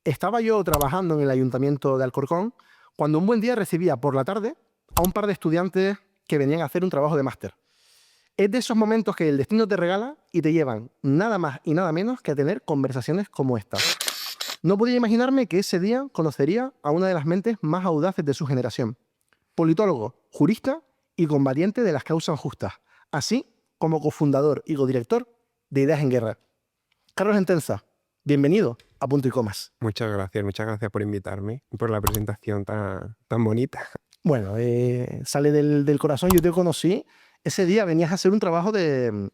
Estaba yo trabajando en el ayuntamiento de Alcorcón cuando un buen día recibía por la tarde a un par de estudiantes que venían a hacer un trabajo de máster. Es de esos momentos que el destino te regala y te llevan nada más y nada menos que a tener conversaciones como esta. No podía imaginarme que ese día conocería a una de las mentes más audaces de su generación. Politólogo, jurista y combatiente de las causas justas, así como cofundador y codirector de Ideas en Guerra. Carlos Entenza, bienvenido a Punto y Comas. Muchas gracias por invitarme y por la presentación tan bonita. Bueno, sale del corazón. Yo te conocí. Ese día venías a hacer un trabajo de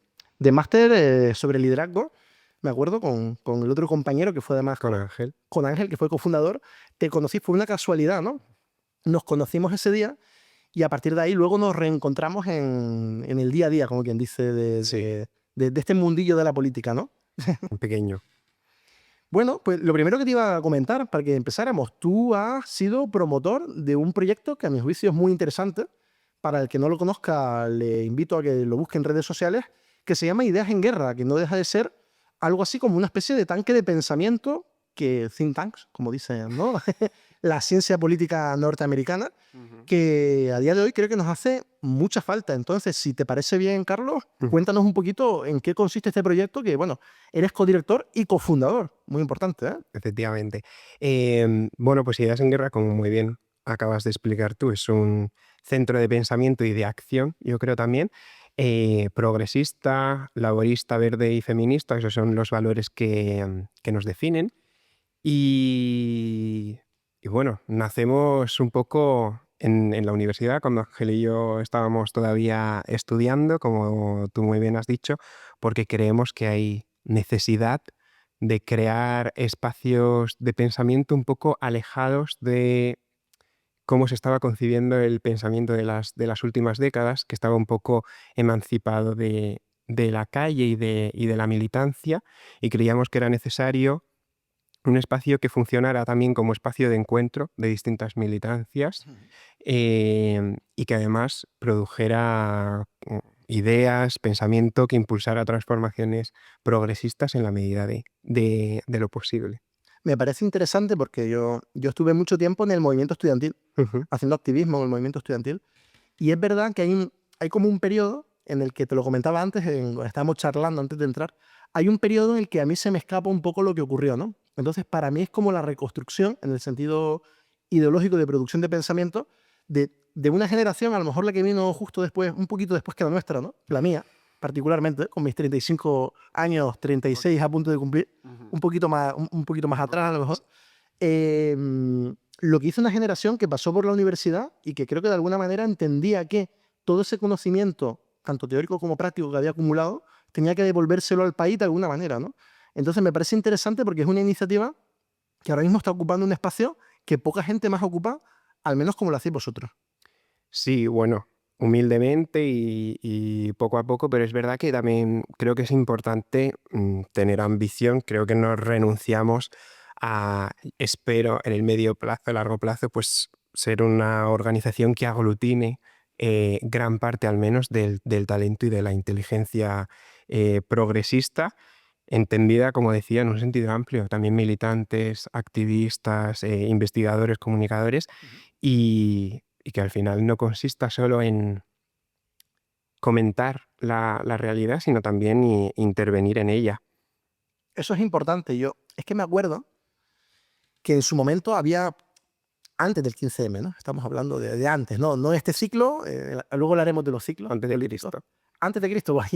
máster sobre liderazgo, me acuerdo, con el otro compañero que fue además Con Ángel. con Ángel, que fue cofundador. Te conocí, fue una casualidad, ¿no? Nos conocimos ese día y a partir de ahí luego nos reencontramos en el día a día, como quien dice, Sí, de este mundillo de la política, ¿no? en pequeño. Bueno, pues lo primero que te iba a comentar, para que empezáramos, tú has sido promotor de un proyecto que a mi juicio es muy interesante. Para el que no lo conozca, le invito a que lo busque en redes sociales, que se llama Ideas en Guerra, que no deja de ser algo así como una especie de tanque de pensamiento que think tanks, como dicen, ¿no? La ciencia política norteamericana, Ujú. que a día de hoy creo que nos hace mucha falta. Entonces, si te parece bien, Carlos, Ujú. cuéntanos un poquito en qué consiste este proyecto, que bueno, eres codirector y cofundador, muy importante, ¿eh? Efectivamente. Bueno, pues Ideas en Guerra, como muy bien acabas de explicar tú, es un centro de pensamiento y de acción, yo creo también, progresista, laborista, verde y feminista. Esos son los valores que nos definen. Y, y bueno, nacemos un poco en la universidad, cuando Ángel y yo estábamos todavía estudiando, como tú muy bien has dicho, porque creemos que hay necesidad de crear espacios de pensamiento un poco alejados de cómo se estaba concibiendo el pensamiento de las últimas décadas, que estaba un poco emancipado de la calle y de la militancia, y creíamos que era necesario un espacio que funcionara también como espacio de encuentro de distintas militancias, y que además produjera ideas, pensamiento que impulsara transformaciones progresistas en la medida de lo posible. Me parece interesante porque yo estuve mucho tiempo en el movimiento estudiantil, Ujú. haciendo activismo en el movimiento estudiantil, y es verdad que hay como un periodo en el que, te lo comentaba antes, estábamos charlando antes de entrar, hay un periodo en el que a mí se me escapa un poco lo que ocurrió, ¿no? Entonces, para mí es como la reconstrucción, en el sentido ideológico de producción de pensamiento, de una generación, a lo mejor la que vino justo después, un poquito después que la nuestra, ¿no? La mía, particularmente, con mis 35 años, 36 a punto de cumplir, Ujú. un poquito más atrás a lo mejor. Lo que hizo una generación que pasó por la universidad y que creo que de alguna manera entendía que todo ese conocimiento, tanto teórico como práctico, que había acumulado, tenía que devolvérselo al país de alguna manera, ¿no? Entonces me parece interesante porque es una iniciativa que ahora mismo está ocupando un espacio que poca gente más ocupa, al menos como lo hacéis vosotros. Sí, bueno, humildemente y poco a poco, pero es verdad que también creo que es importante tener ambición. Creo que no renunciamos a, espero, en el medio plazo, largo plazo, pues ser una organización que aglutine gran parte al menos del talento y de la inteligencia progresista, entendida, como decía, en un sentido amplio, también militantes, activistas, investigadores, comunicadores, y que al final no consista solo en comentar la realidad, sino también intervenir en ella. Eso es importante. Es que me acuerdo que en su momento había, antes del 15M, ¿no? Estamos hablando de antes, ¿no? No este ciclo, luego hablaremos de los ciclos Antes de políticos. Cristo. Antes de Cristo, guay,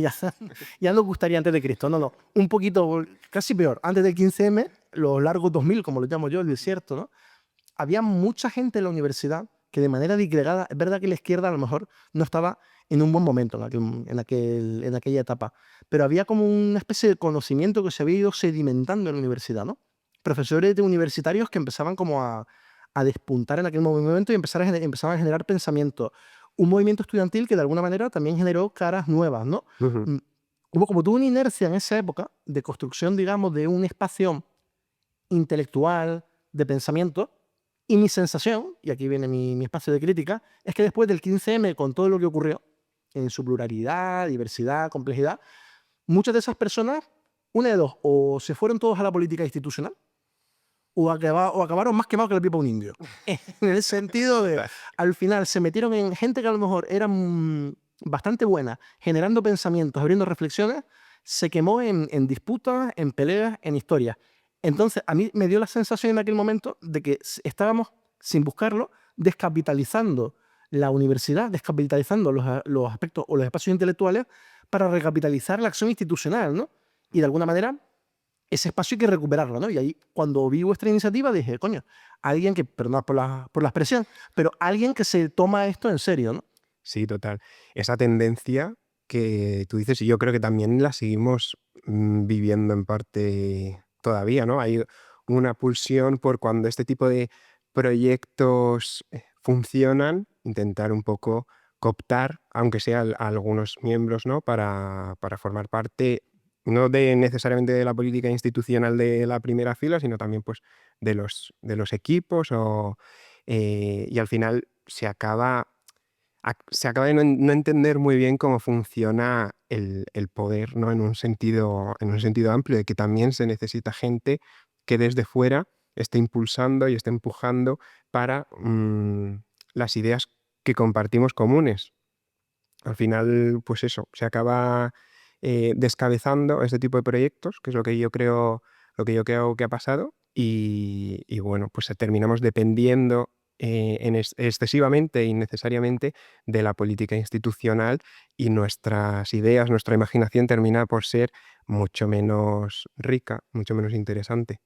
ya nos gustaría antes de Cristo, no, no, un poquito, casi peor, antes del 15M, los largos 2000, como lo llamo yo, el desierto, ¿no? Había mucha gente en la universidad que de manera disgregada, es verdad que la izquierda a lo mejor no estaba en un buen momento en aquella etapa, pero había como una especie de conocimiento que se había ido sedimentando en la universidad, ¿no? Profesores de universitarios que empezaban como a despuntar en aquel momento y empezaban a generar pensamiento. Un movimiento estudiantil que de alguna manera también generó caras nuevas, ¿no? Ujú. Mm, Hubo como tuvo una inercia en esa época de construcción, digamos, de un espacio intelectual, de pensamiento, y mi sensación, y aquí viene mi espacio de crítica, es que después del 15M, con todo lo que ocurrió, en su pluralidad, diversidad, complejidad, muchas de esas personas, una de dos, o se fueron todos a la política institucional, o acabaron más quemados que la pipa de un indio. En el sentido de, al final se metieron en gente que a lo mejor era bastante buena, generando pensamientos, abriendo reflexiones, se quemó en disputas, en peleas, en historias. Entonces, a mí me dio la sensación en aquel momento de que estábamos, sin buscarlo, descapitalizando la universidad, descapitalizando los aspectos o los espacios intelectuales para recapitalizar la acción institucional, ¿no? Y de alguna manera ese espacio hay que recuperarlo, ¿no? Y ahí, cuando vi vuestra iniciativa, dije, coño, alguien que, perdón por la expresión, pero alguien que se toma esto en serio, ¿no? Sí, total. Esa tendencia que tú dices, y yo creo que también la seguimos viviendo en parte todavía, ¿no? Hay una pulsión por cuando este tipo de proyectos funcionan, intentar un poco cooptar, aunque sea a algunos miembros, ¿no? Para formar parte, no de necesariamente de la política institucional de la primera fila, sino también pues de los equipos y al final se acaba de no entender muy bien cómo funciona el poder, ¿no? En un sentido amplio, de que también se necesita gente que desde fuera esté impulsando y esté empujando para las ideas que compartimos comunes. Al final, pues eso, se acaba descabezando este tipo de proyectos, que es lo que yo creo que ha pasado, y bueno, pues terminamos dependiendo excesivamente e innecesariamente de la política institucional y nuestras ideas, nuestra imaginación termina por ser mucho menos rica, mucho menos interesante.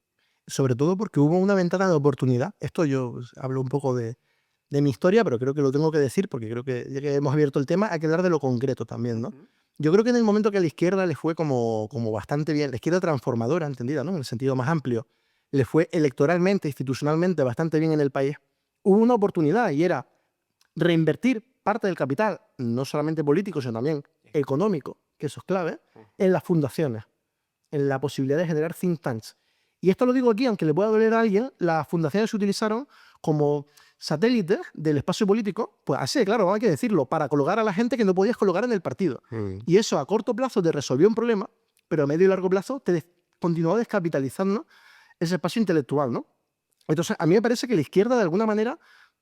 Sobre todo porque hubo una ventana de oportunidad. Esto yo pues, hablo un poco de mi historia, pero creo que lo tengo que decir porque creo que ya que hemos abierto el tema, hay que hablar de lo concreto también, ¿no? Ujú. Yo creo que en el momento que a la izquierda le fue como bastante bien, la izquierda transformadora, entendida, ¿no? En el sentido más amplio, le fue electoralmente, institucionalmente bastante bien en el país, hubo una oportunidad y era reinvertir parte del capital, no solamente político, sino también económico, que eso es clave, en las fundaciones, en la posibilidad de generar think tanks. Y esto lo digo aquí, aunque le pueda doler a alguien, las fundaciones se utilizaron como satélites del espacio político, pues así, claro, hay que decirlo, para colocar a la gente que no podías colocar en el partido. Mm. Y eso a corto plazo te resolvió un problema, pero a medio y largo plazo continuó descapitalizando ese espacio intelectual, ¿no? Entonces, a mí me parece que la izquierda, de alguna manera,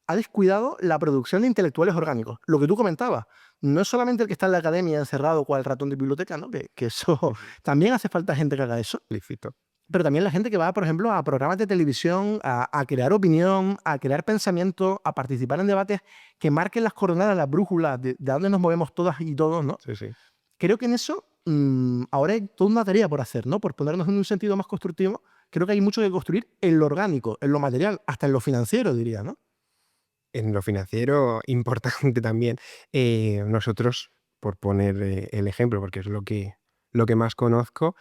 ha descuidado la producción de intelectuales orgánicos. Lo que tú comentabas, no es solamente el que está en la academia encerrado cual ratón de biblioteca, ¿no? Que eso Ujú. también hace falta gente que haga eso, Lícito. pero también la gente que va, por ejemplo, a programas de televisión, a crear opinión, a crear pensamiento, a participar en debates que marquen las coordenadas, las brújulas de dónde nos movemos todas y todos, ¿no? Sí, sí. Creo que en eso ahora hay toda una tarea por hacer, ¿no? Por ponernos en un sentido más constructivo, creo que hay mucho que construir en lo orgánico, en lo material, hasta en lo financiero, diría, ¿no? En lo financiero, importante también. Nosotros, por poner el ejemplo, porque es lo que más conozco,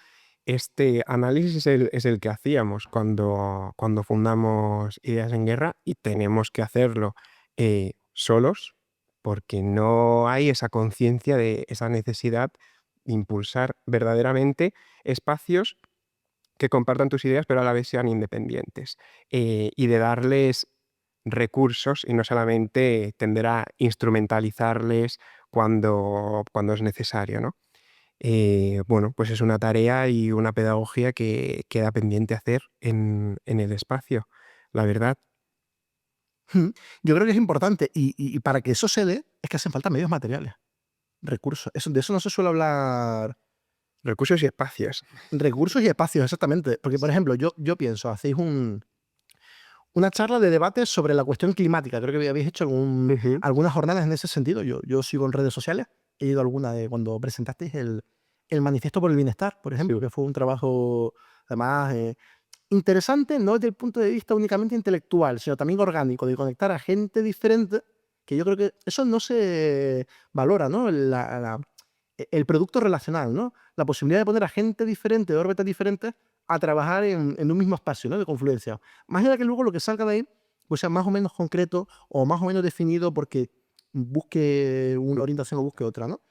este análisis es el que hacíamos cuando fundamos Ideas en Guerra y tenemos que hacerlo solos porque no hay esa conciencia de esa necesidad de impulsar verdaderamente espacios que compartan tus ideas, pero a la vez sean independientes, y de darles recursos y no solamente tender a instrumentalizarles cuando es necesario, ¿no? Bueno, pues es una tarea y una pedagogía que queda pendiente hacer en el espacio, la verdad. Mm. Yo creo que es importante y para que eso se dé es que hacen falta medios materiales, recursos. De eso no se suele hablar. Recursos y espacios. Recursos y espacios, exactamente. Porque, por ejemplo, yo pienso, hacéis una charla de debate sobre la cuestión climática. Creo que habéis hecho Ujú. algunas jornadas en ese sentido. Yo sigo en redes sociales. He ido a alguna de cuando presentasteis el Manifiesto por el Bienestar, por Sí. ejemplo, que fue un trabajo, además, interesante, no desde el punto de vista únicamente intelectual, sino también orgánico, de conectar a gente diferente, que yo creo que eso no se valora, ¿no? El producto relacional, ¿no? La posibilidad de poner a gente diferente, de órbitas diferentes, a trabajar en un mismo espacio, ¿no? De confluencia. Más allá de que luego lo que salga de ahí pues sea más o menos concreto o más o menos definido porque busque una orientación o busque otra, ¿no?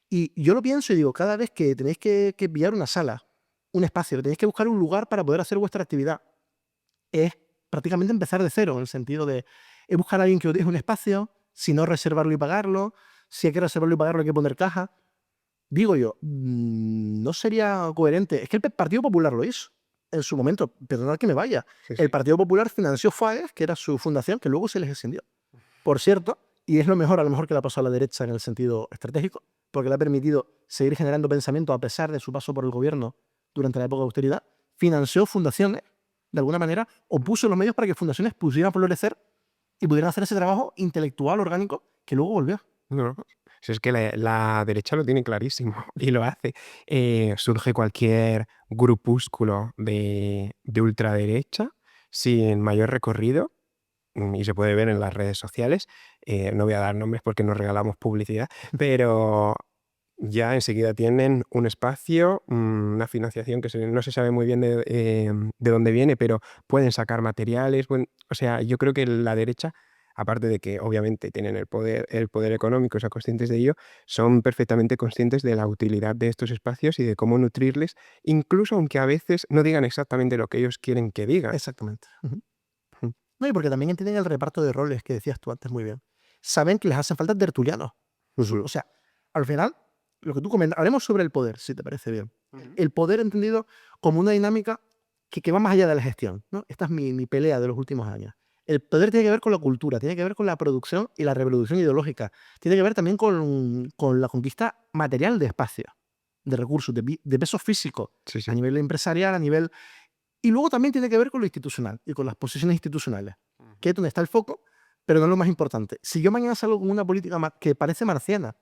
Y yo lo pienso y digo, cada vez que tenéis que pillar una sala, un espacio, que tenéis que buscar un lugar para poder hacer vuestra actividad, es prácticamente empezar de cero, en el sentido de buscar a alguien que os deje un espacio, si no reservarlo y pagarlo, si hay que reservarlo y pagarlo hay que poner caja. Digo yo, no sería coherente. Es que el Partido Popular lo hizo. en su momento, perdonad que me vaya, Sí, el sí. Partido Popular financió FAES, que era su fundación, que luego se les extendió. Por cierto, y es lo mejor, a lo mejor que le ha pasado a la derecha en el sentido estratégico, porque le ha permitido seguir generando pensamiento a pesar de su paso por el gobierno durante la época de austeridad, financió fundaciones, de alguna manera, o puso los medios para que fundaciones pudieran florecer y pudieran hacer ese trabajo intelectual, orgánico, que luego volvió. No, si es que la derecha lo tiene clarísimo y lo hace. Surge cualquier grupúsculo de ultraderecha sin mayor recorrido, y se puede ver en las redes sociales. No voy a dar nombres porque nos regalamos publicidad, pero ya enseguida tienen un espacio, una financiación que no se sabe muy bien de dónde viene, pero pueden sacar materiales. O sea, yo creo que la derecha, aparte de que obviamente tienen el poder económico, son conscientes de ello, son perfectamente conscientes de la utilidad de estos espacios y de cómo nutrirles, incluso aunque a veces no digan exactamente lo que ellos quieren que digan. Exactamente. Ujú. Ujú. No, y porque también entienden el reparto de roles que decías tú antes muy bien. Saben que les hacen falta tertulianos. Ujú. O sea, al final, lo que tú comentas, hablemos sobre el poder, si te parece bien. Ujú. El poder entendido como una dinámica que va más allá de la gestión, ¿no? Esta es mi pelea de los últimos años. El poder tiene que ver con la cultura, tiene que ver con la producción y la reproducción ideológica, tiene que ver también con la conquista material de espacio, de recursos, de pesos físicos, Sí, a sí. nivel empresarial, a nivel... Y luego también tiene que ver con lo institucional y con las posiciones institucionales, que Ujú. es donde está el foco, pero no es lo más importante. Si yo mañana salgo con una política que parece marciana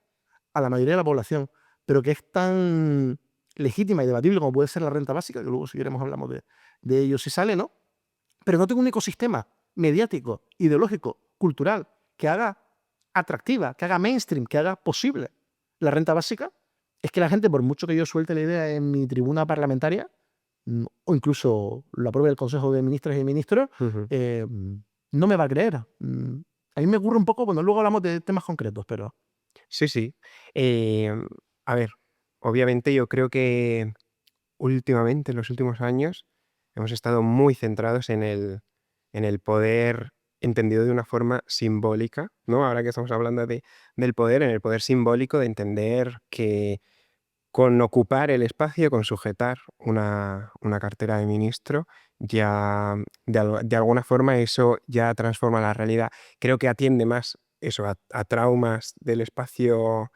a la mayoría de la población, pero que es tan legítima y debatible como puede ser la renta básica, que luego si queremos hablamos de ello si sale, ¿no? Pero no tengo un ecosistema mediático, ideológico, cultural, que haga atractiva, que haga mainstream, que haga posible la renta básica, es que la gente, por mucho que yo suelte la idea en mi tribuna parlamentaria, o incluso lo apruebe el Consejo de Ministras y Ministros, Ujú. no me va a creer. A mí me ocurre un poco, bueno, luego hablamos de temas concretos, pero... Sí, sí. Em, a ver, obviamente yo creo que últimamente, en los últimos años, hemos estado muy centrados en el poder entendido de una forma simbólica, ¿no? Ahora que estamos hablando del poder, en el poder simbólico de entender que con ocupar el espacio, con sujetar una cartera de ministro, ya de alguna forma eso ya transforma la realidad. Creo que atiende más eso a traumas del espacio,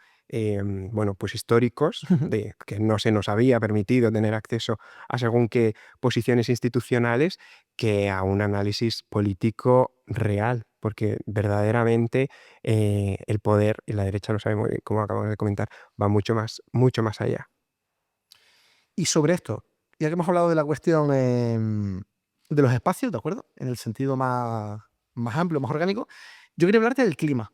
bueno, pues históricos, de que no se nos había permitido tener acceso a según qué posiciones institucionales, que a un análisis político real, porque verdaderamente el poder, y la derecha lo sabe muy bien, como acabamos de comentar, va mucho más allá. Y sobre esto, ya que hemos hablado de la cuestión de los espacios, ¿de acuerdo? En el sentido más amplio, más orgánico, yo quería hablarte del clima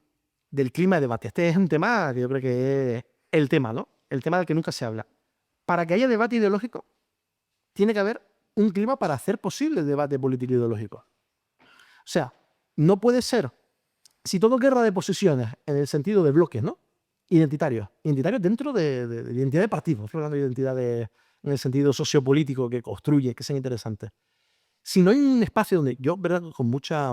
de debate. Este es un tema que yo creo que es el tema, ¿no? El tema del que nunca se habla. Para que haya debate ideológico, tiene que haber un clima para hacer posible el debate político ideológico. O sea, no puede ser, si todo es guerra de posiciones en el sentido de bloques, ¿no? Identitarios. Identitarios dentro de identidad de partidos. Estoy hablando de identidades en el sentido sociopolítico que construye, que sean interesantes. Si no hay un espacio donde yo, ¿verdad? Con mucha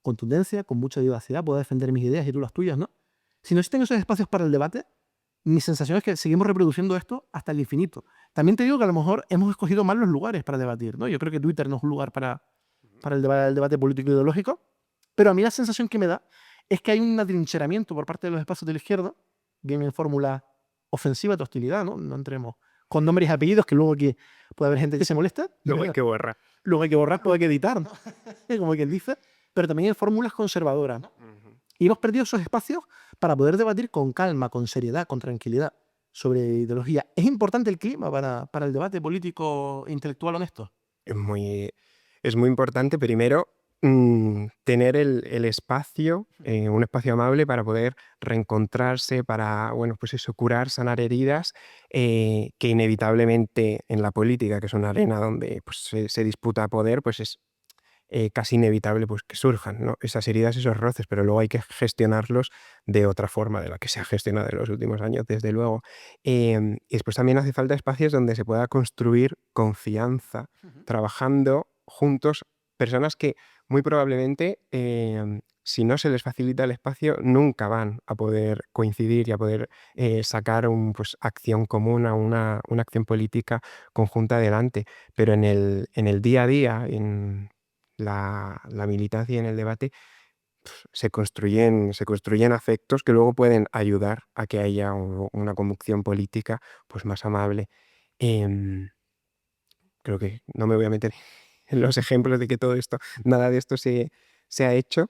contundencia, con mucha vivacidad, puedo defender mis ideas y tú las tuyas, ¿no? Si no existen esos espacios para el debate, mi sensación es que seguimos reproduciendo esto hasta el infinito. También te digo que a lo mejor hemos escogido mal los lugares para debatir, ¿no? Yo creo que Twitter no es un lugar para el debate político ideológico, pero a mí la sensación que me da es que hay un atrincheramiento por parte de los espacios de la izquierda, bien en fórmula ofensiva de hostilidad, ¿no? No entremos con nombres y apellidos, que luego aquí puede haber gente que se molesta, Luego hay ¿verdad? que borrar. Luego hay que borrar, puede que editar, ¿no? Como quien dice, pero también en fórmulas conservadoras, ¿no? Ujú. Y hemos perdido esos espacios para poder debatir con calma, con seriedad, con tranquilidad sobre ideología. ¿Es importante el clima para el debate político e intelectual honesto? Es muy, es muy importante, primero, tener el espacio, un espacio amable para poder reencontrarse, para, bueno, pues eso, curar, sanar heridas, que inevitablemente en la política, que es una arena donde pues, se disputa poder, pues es casi inevitable pues, que surjan, ¿no? Esas heridas, esos roces, pero luego hay que gestionarlos de otra forma de la que se ha gestionado en los últimos años, desde luego. Y después también hace falta espacios donde se pueda construir confianza, Ujú. trabajando juntos, personas que muy probablemente si no se les facilita el espacio, nunca van a poder coincidir y a poder sacar pues, acción común, una acción política conjunta adelante. Pero en el día a día, en la militancia y en el debate, se construyen afectos que luego pueden ayudar a que haya una conducción política pues, más amable. Em, Creo que no me voy a meter en los ejemplos de que todo esto, nada de esto se ha hecho,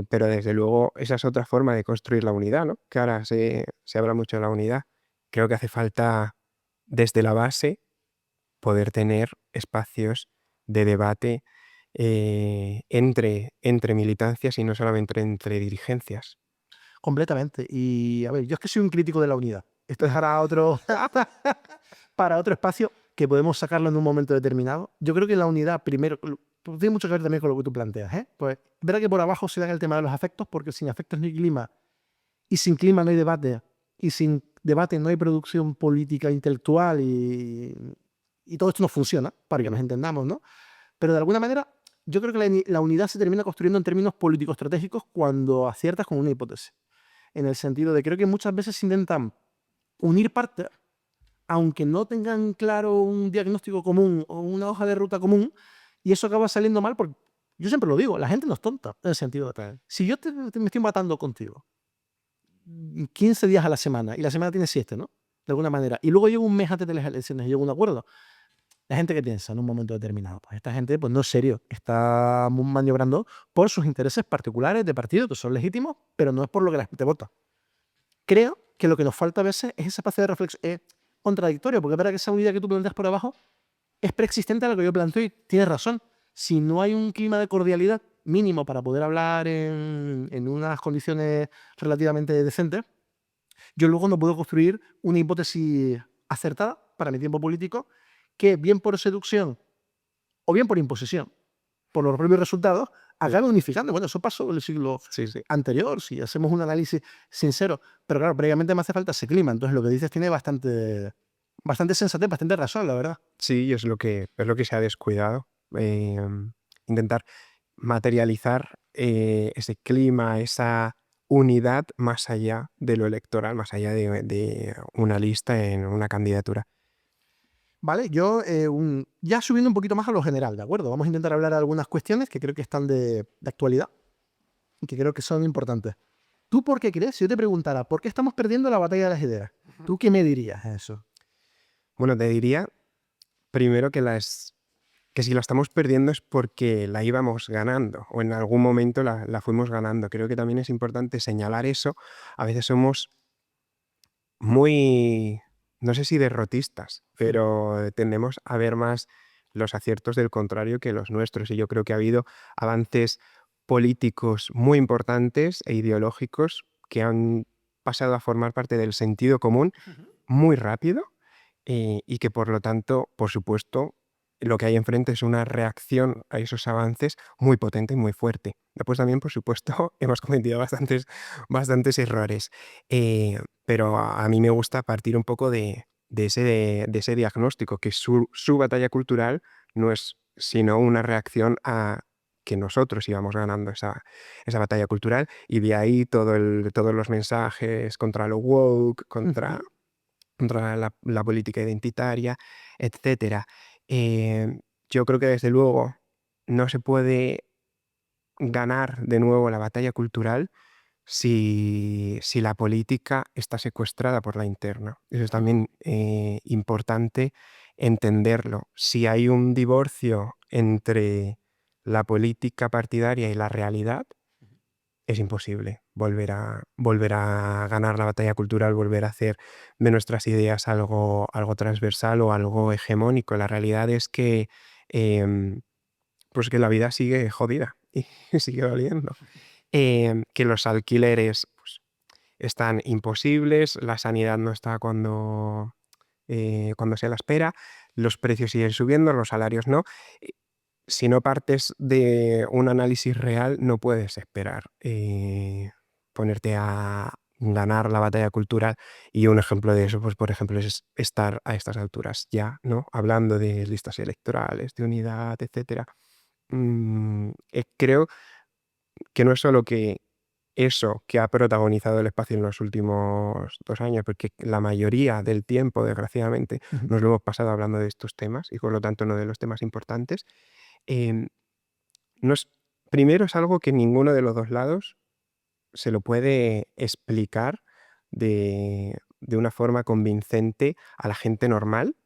pero desde luego esa es otra forma de construir la unidad, ¿no? Que ahora se habla mucho de la unidad. Creo que hace falta desde la base poder tener espacios de debate entre militancias y no solamente entre dirigencias. Completamente. Y a ver, yo es que soy un crítico de la unidad. Esto es para otro, para otro espacio que podemos sacarlo en un momento determinado. Yo creo que la unidad, primero, pues tiene mucho que ver también con lo que tú planteas, ¿eh? Pues verá que por abajo se da el tema de los afectos, porque sin afectos no hay clima, y sin clima no hay debate, y sin debate no hay producción política intelectual, y todo esto no funciona, para que nos entendamos, ¿no? Pero de alguna manera, yo creo que la unidad se termina construyendo en términos político-estratégicos cuando aciertas con una hipótesis. En el sentido de creo que muchas veces se intentan unir partes, aunque no tengan claro un diagnóstico común o una hoja de ruta común, y eso acaba saliendo mal porque yo siempre lo digo, la gente no es tonta, en el sentido de, Claro. si yo me estoy matando contigo 15 días a la semana, y la semana tiene 7, ¿no? De alguna manera, y luego llego un mes antes de las elecciones y llego a un acuerdo, la gente que piensa en un momento determinado, pues esta gente pues no es serio, está maniobrando por sus intereses particulares de partido, que son legítimos, pero no es por lo que la gente vota. Creo que lo que nos falta a veces es ese espacio de reflexión. Es contradictorio, porque es verdad que esa unidad que tú planteas por abajo es preexistente a lo que yo planteo y tienes razón. Si no hay un clima de cordialidad mínimo para poder hablar en unas condiciones relativamente decentes, yo luego no puedo construir una hipótesis acertada para mi tiempo político que, bien por seducción o bien por imposición, por los propios resultados, Sí, acabe unificando. Bueno, eso pasó en el siglo sí, sí. anterior, si hacemos un análisis sincero. Pero claro, previamente me hace falta ese clima. Entonces lo que dices tiene bastante sensatez, bastante razón, la verdad. Sí, y es lo que se ha descuidado. Intentar materializar ese clima, esa unidad más allá de lo electoral, más allá de una lista en una candidatura. Vale, yo ya subiendo un poquito más a lo general, ¿de acuerdo? Vamos a intentar hablar de algunas cuestiones que creo que están de actualidad y que creo que son importantes. ¿Tú por qué crees? Si yo te preguntara, ¿por qué estamos perdiendo la batalla de las ideas? ¿Tú qué me dirías a eso? Bueno, te diría primero que si la estamos perdiendo es porque la íbamos ganando o en algún momento la fuimos ganando. Creo que también es importante señalar eso. A veces somos muy, no sé si derrotistas, pero tendemos a ver más los aciertos del contrario que los nuestros. Y yo creo que ha habido avances políticos muy importantes e ideológicos que han pasado a formar parte del sentido común muy rápido y que por lo tanto, por supuesto, lo que hay enfrente es una reacción a esos avances muy potente y muy fuerte. Después también, por supuesto, hemos cometido bastantes errores, pero a mí me gusta partir un poco de ese diagnóstico, que su batalla cultural no es sino una reacción a que nosotros íbamos ganando esa batalla cultural y de ahí todos los mensajes contra lo woke, Ujú. contra la política identitaria, etcétera. Eh, yo creo que desde luego no se puede ganar de nuevo la batalla cultural si la política está secuestrada por la interna. Eso es también importante entenderlo. Si hay un divorcio entre la política partidaria y la realidad, es imposible volver a ganar la batalla cultural, volver a hacer de nuestras ideas algo transversal o algo hegemónico. La realidad es que, pues que la vida sigue jodida y sigue doliendo. Que los alquileres, pues, están imposibles, la sanidad no está cuando se la espera, los precios siguen subiendo, los salarios no. Si no partes de un análisis real, no puedes esperar ponerte a ganar la batalla cultural. Y un ejemplo de eso, pues por ejemplo, es estar a estas alturas ya, ¿no? Hablando de listas electorales, de unidad, etcétera. Creo que no es solo que eso que ha protagonizado el espacio en los últimos 2 años, porque la mayoría del tiempo, desgraciadamente, Ujú. nos lo hemos pasado hablando de estos temas y por lo tanto no de los temas importantes. em, no es- Primero es algo que ninguno de los dos lados se lo puede explicar de una forma convincente a la gente normal,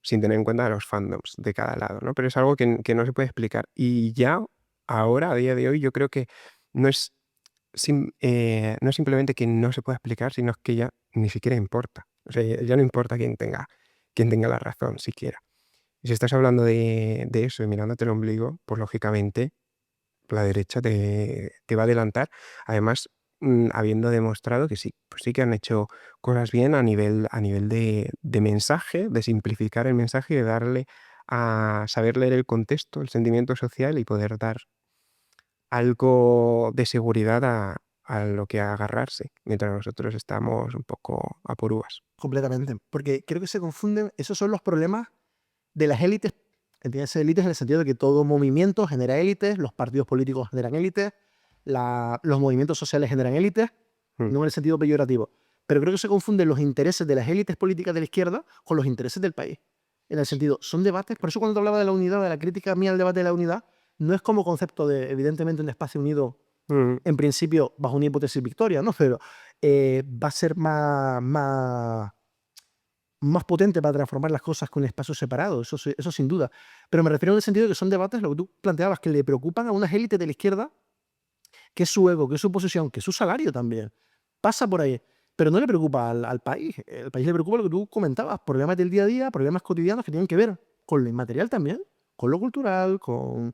sin tener en cuenta los fandoms de cada lado, ¿no? Pero es algo que no se puede explicar. Y ya ahora, a día de hoy, yo creo que no es, no es simplemente que no se pueda explicar, sino que ya ni siquiera importa. O sea, ya no importa quién tenga la razón siquiera. Y si estás hablando de eso y mirándote el ombligo, pues lógicamente la derecha te va a adelantar. Además, habiendo demostrado que sí, pues sí que han hecho cosas bien a nivel de mensaje, de simplificar el mensaje y de darle a saber leer el contexto, el sentimiento social y poder dar algo de seguridad a lo que agarrarse, mientras nosotros estamos un poco a por uvas. Completamente. Porque creo que se confunden, esos son los problemas de las élites. Entiéndase élites en el sentido de que todo movimiento genera élites, los partidos políticos generan élites, los movimientos sociales generan élites, Mm, no en el sentido peyorativo. Pero creo que se confunden los intereses de las élites políticas de la izquierda con los intereses del país. En el sentido, son debates, por eso cuando te hablaba de la unidad, de la crítica mía al debate de la unidad, no es como concepto de, evidentemente, un espacio unido, mm, en principio, bajo una hipótesis victoria, ¿no? Pero va a ser más potente para transformar las cosas con espacios separados, eso sin duda. Pero me refiero en el sentido de que son debates, lo que tú planteabas, que le preocupan a unas élites de la izquierda, que es su ego, que es su posición, que es su salario también. Pasa por ahí. Pero no le preocupa al país. El país le preocupa lo que tú comentabas, problemas del día a día, problemas cotidianos que tienen que ver con lo inmaterial también, con lo cultural, con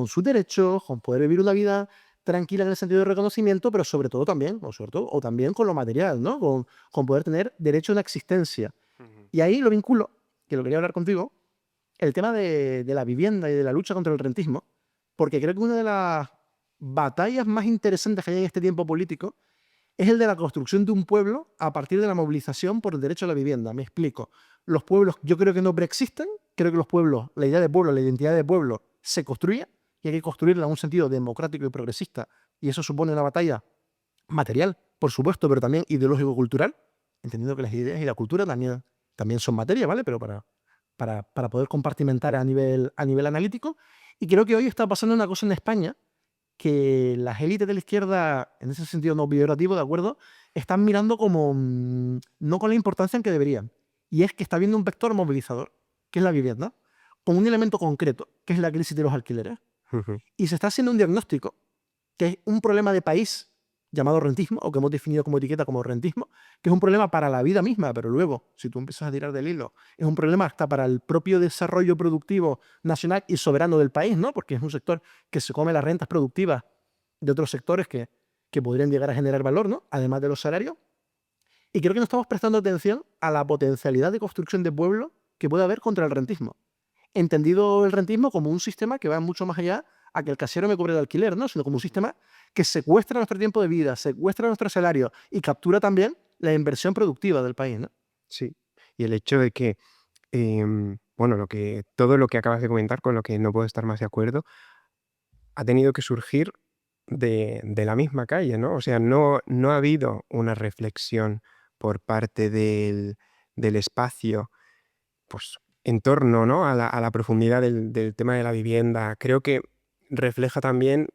sus derechos, con poder vivir una vida tranquila en el sentido de reconocimiento, pero sobre todo también, o sobre todo, o también con lo material, ¿no? Con poder tener derecho a una existencia. ujú, Y ahí lo vinculo, que lo quería hablar contigo, el tema de la vivienda y de la lucha contra el rentismo, porque creo que una de las batallas más interesantes que hay en este tiempo político es el de la construcción de un pueblo a partir de la movilización por el derecho a la vivienda. Me explico. Los pueblos yo creo que no preexisten, creo que los pueblos, la idea de pueblo, la identidad de pueblo se construye y hay que construirla en un sentido democrático y progresista, y eso supone una batalla material, por supuesto, pero también ideológico-cultural, entendiendo que las ideas y la cultura también son materia, ¿vale? Pero para poder compartimentar a nivel analítico. Y creo que hoy está pasando una cosa en España que las élites de la izquierda, en ese sentido no peyorativo, ¿de acuerdo? Están mirando como no con la importancia en que deberían. Y es que está habiendo un vector movilizador, que es la vivienda, con un elemento concreto, que es la crisis de los alquileres. ujú. Y se está haciendo un diagnóstico que es un problema de país llamado rentismo, o que hemos definido como etiqueta como rentismo, que es un problema para la vida misma, pero luego, si tú empiezas a tirar del hilo, es un problema hasta para el propio desarrollo productivo nacional y soberano del país, ¿no? Porque es un sector que se come las rentas productivas de otros sectores que podrían llegar a generar valor, ¿no? Además de los salarios. Y creo que no estamos prestando atención a la potencialidad de construcción de pueblo que puede haber contra el rentismo, entendido el rentismo como un sistema que va mucho más allá a que el casero me cobre el alquiler, ¿no? Sino como un sistema que secuestra nuestro tiempo de vida, secuestra nuestro salario y captura también la inversión productiva del país, ¿no? Sí. Y el hecho de que, bueno, todo lo que acabas de comentar, con lo que no puedo estar más de acuerdo, ha tenido que surgir de la misma calle, ¿no? O sea, no ha habido una reflexión por parte del espacio, pues, en torno, ¿no? A la profundidad del tema de la vivienda. Creo que refleja también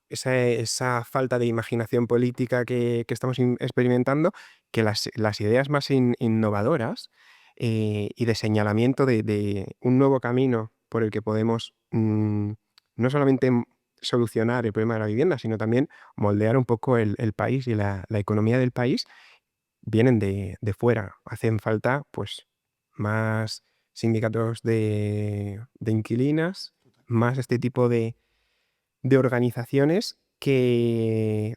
esa falta de imaginación política que estamos experimentando, que las ideas más innovadoras, y de señalamiento de un nuevo camino por el que podemos, no solamente solucionar el problema de la vivienda, sino también moldear un poco el país y la economía del país, vienen de fuera. Hacen falta, pues, más sindicatos de inquilinas, más este tipo de organizaciones que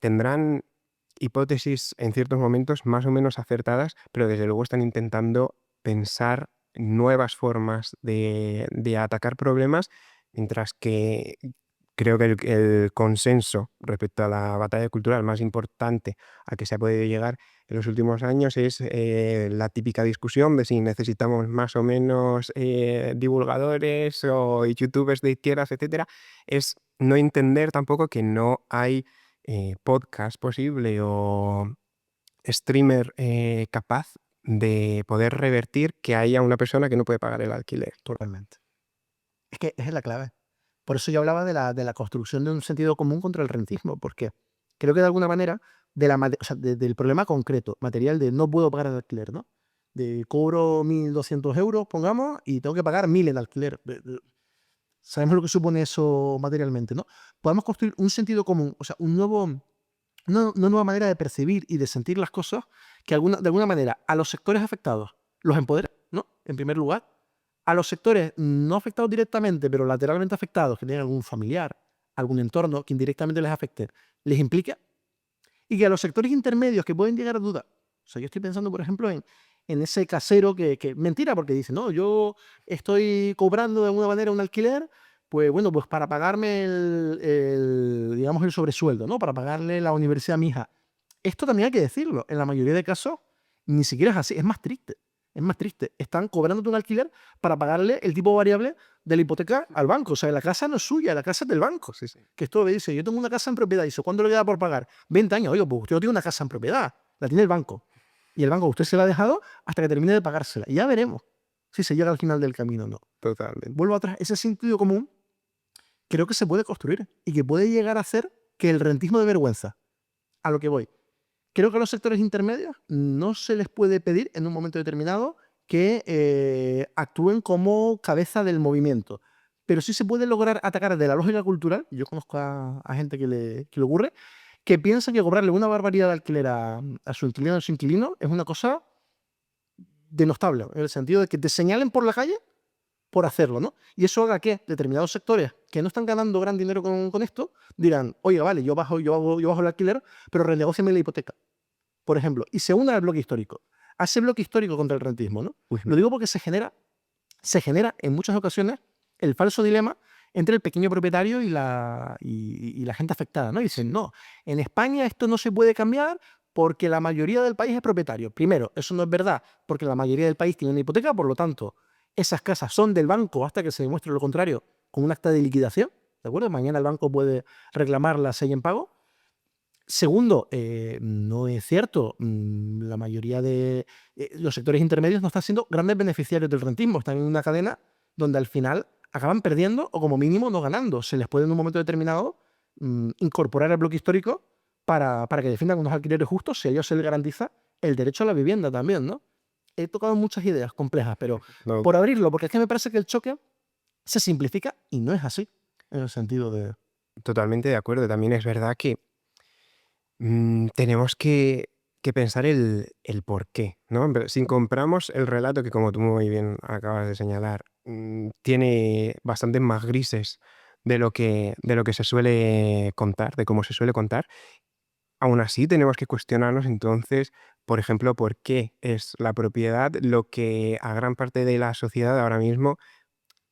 tendrán hipótesis en ciertos momentos más o menos acertadas, pero desde luego están intentando pensar nuevas formas de atacar problemas, mientras que creo que el consenso respecto a la batalla cultural más importante a que se ha podido llegar en los últimos años es la típica discusión de si necesitamos más o menos divulgadores o youtubers de izquierdas, etcétera. Es no entender tampoco que no hay podcast posible o streamer capaz de poder revertir que haya una persona que no puede pagar el alquiler. Totalmente. Es que esa es la clave. Por eso yo hablaba de la construcción de un sentido común contra el rentismo, porque creo que de alguna manera, o sea, del problema concreto, material de no puedo pagar el alquiler, ¿no? De cobro 1.200 euros, pongamos, y tengo que pagar 1.000 en alquiler. Sabemos lo que supone eso materialmente, ¿no? Podemos construir un sentido común, o sea, una nueva manera de percibir y de sentir las cosas que de alguna manera a los sectores afectados los empodera, ¿no? En primer lugar, a los sectores no afectados directamente, pero lateralmente afectados, que tienen algún familiar, algún entorno que indirectamente les afecte, les implica, y que a los sectores intermedios que pueden llegar a dudar. O sea, yo estoy pensando, por ejemplo, en ese casero mentira, porque dice, no, yo estoy cobrando de alguna manera un alquiler, pues bueno, pues para pagarme digamos, el sobresueldo, ¿no? Para pagarle la universidad a mi hija. Esto también hay que decirlo. En la mayoría de casos, ni siquiera es así. Es más triste. Es más triste. Están cobrándote un alquiler para pagarle el tipo variable de la hipoteca al banco. O sea, la casa no es suya, la casa es del banco. Sí, sí. Que esto me dice, yo tengo una casa en propiedad. Dice, ¿cuánto le queda por pagar? 20 años. Oiga, pues usted no tiene una casa en propiedad. La tiene el banco. Y el banco usted se la ha dejado hasta que termine de pagársela. Y ya veremos si se llega al final del camino o no. Totalmente. Vuelvo atrás. Ese sentido común creo que se puede construir y que puede llegar a hacer que el rentismo de vergüenza, a lo que voy, creo que a los sectores intermedios no se les puede pedir en un momento determinado que actúen como cabeza del movimiento, pero sí se puede lograr atacar de la lógica cultural. Yo conozco a gente que le ocurre, que piensa que cobrarle una barbaridad de alquiler a su inquilino o a su inquilino es una cosa denostable, en el sentido de que te señalen por la calle por hacerlo, ¿no? Y eso haga que determinados sectores que no están ganando gran dinero con esto dirán, oiga, vale, yo bajo el alquiler, pero renegóciame la hipoteca, por ejemplo, y se una al bloque histórico, a ese bloque histórico contra el rentismo, ¿no? Lo digo porque se genera en muchas ocasiones el falso dilema entre el pequeño propietario y la gente afectada, ¿no? Y dicen, no, en España esto no se puede cambiar porque la mayoría del país es propietario. Primero, eso no es verdad, porque la mayoría del país tiene una hipoteca, por lo tanto, esas casas son del banco hasta que se demuestre lo contrario con un acta de liquidación, ¿de acuerdo? Mañana el banco puede reclamarlas en pago. Segundo, no es cierto. La mayoría de los sectores intermedios no están siendo grandes beneficiarios del rentismo. Están en una cadena donde al final acaban perdiendo o como mínimo no ganando. Se les puede en un momento determinado incorporar al bloque histórico para que defiendan unos alquileres justos si a ellos se les garantiza el derecho a la vivienda también, ¿no? He tocado muchas ideas complejas, pero No, por abrirlo, porque es que me parece que el choque se simplifica y no es así, en el sentido de... totalmente de acuerdo. También es verdad que tenemos que pensar el por qué, ¿no? Pero si compramos el relato que, como tú muy bien acabas de señalar, tiene bastantes más grises de lo que se suele contar, de cómo se suele contar, aún así tenemos que cuestionarnos entonces, por ejemplo, por qué es la propiedad lo que a gran parte de la sociedad ahora mismo